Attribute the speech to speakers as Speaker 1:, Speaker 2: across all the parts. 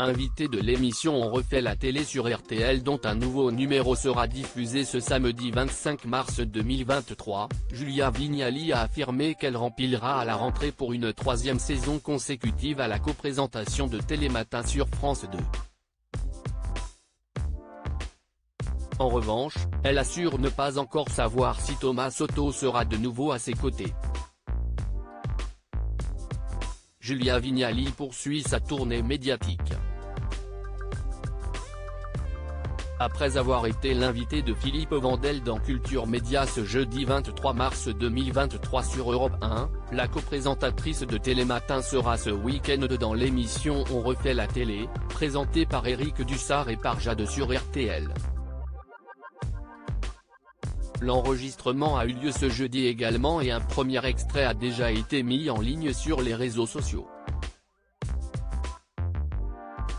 Speaker 1: Invité de l'émission On refait la télé sur RTL dont un nouveau numéro sera diffusé ce samedi 25 mars 2023, Julia Vignali a affirmé qu'elle remplira à la rentrée pour une troisième saison consécutive à la coprésentation de Télématin sur France 2. En revanche, elle assure ne pas encore savoir si Thomas Soto sera de nouveau à ses côtés. Julia Vignali poursuit sa tournée médiatique. Après avoir été l'invité de Philippe Vandel dans Culture Média ce jeudi 23 mars 2023 sur Europe 1, la coprésentatrice de Télématin sera ce week-end dans l'émission On refait la télé, présentée par Éric Dussart et par Jade sur RTL. L'enregistrement a eu lieu ce jeudi également et un premier extrait a déjà été mis en ligne sur les réseaux sociaux.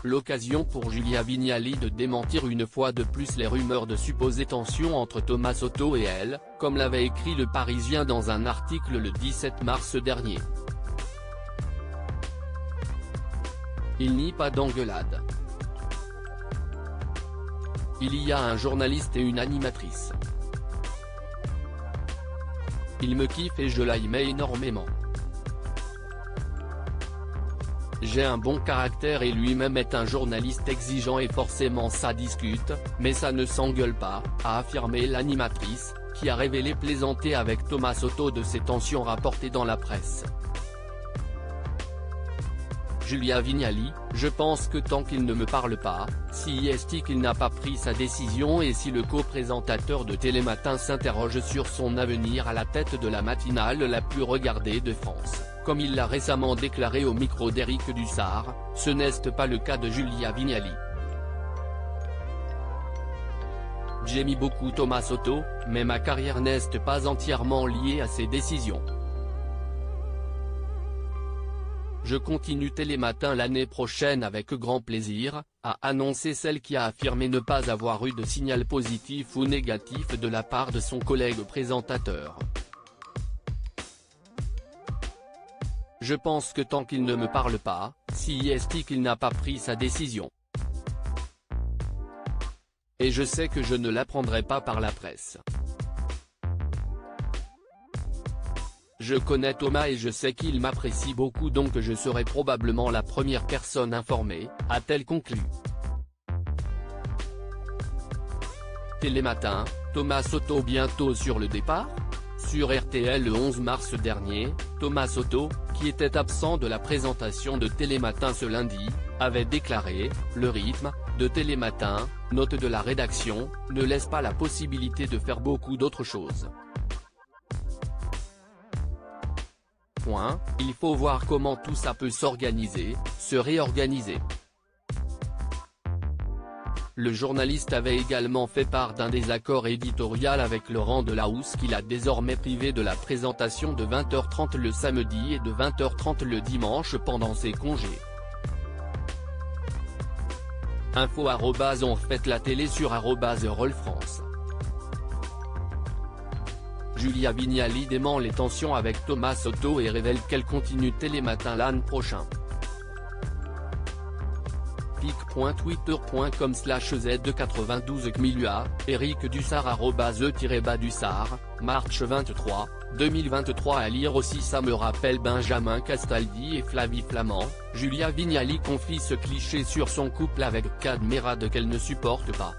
Speaker 1: L'occasion pour Julia Vignali de démentir une fois de plus les rumeurs de supposées tensions entre Thomas Soto et elle, comme l'avait écrit Le Parisien dans un article le 17 mars dernier. Il n'y a pas d'engueulade. Il y a un journaliste et une animatrice. Il me kiffe et je l'aimais énormément. J'ai un bon caractère et lui-même est un journaliste exigeant et forcément ça discute, mais ça ne s'engueule pas, a affirmé l'animatrice, qui a révélé plaisanter avec Thomas Soto de ces tensions rapportées dans la presse. Julia Vignali, je pense que tant qu'il ne me parle pas, si est qu'il n'a pas pris sa décision et si le co-présentateur de Télématin s'interroge sur son avenir à la tête de la matinale la plus regardée de France, comme il l'a récemment déclaré au micro d'Éric Dussart, ce n'est pas le cas de Julia Vignali. J'aime beaucoup Thomas Soto, mais ma carrière n'est pas entièrement liée à ses décisions. Je continue Télématin l'année prochaine avec grand plaisir, a annoncé celle qui a affirmé ne pas avoir eu de signal positif ou négatif de la part de son collègue présentateur. Je pense que tant qu'il ne me parle pas, si est qu'il n'a pas pris sa décision. Et je sais que je ne l'apprendrai pas par la presse. Je connais Thomas et je sais qu'il m'apprécie beaucoup donc je serai probablement la première personne informée, a-t-elle conclu. Télématin, Thomas Soto bientôt sur le départ ? Sur RTL le 11 mars dernier, Thomas Soto, qui était absent de la présentation de Télématin ce lundi, avait déclaré « Le rythme de Télématin, note de la rédaction, ne laisse pas la possibilité de faire beaucoup d'autres choses. Il faut voir comment tout ça peut s'organiser, se réorganiser. » Le journaliste avait également fait part d'un désaccord éditorial avec Laurent Delahousse qu'il a désormais privé de la présentation de 20h30 le samedi et de 20h30 le dimanche pendant ses congés. Info @ on refait la télé sur @RTL France. Julia Vignali dément les tensions avec Thomas Soto et révèle qu'elle continue Télématin l'an prochain. pic.twitter.com/z92cmua, Éric Dussart @e-dussart, March 23, 2023 à lire aussi. Ça me rappelle Benjamin Castaldi et Flavie Flament, Julia Vignali confie ce cliché sur son couple avec Kad Merad qu'elle ne supporte pas.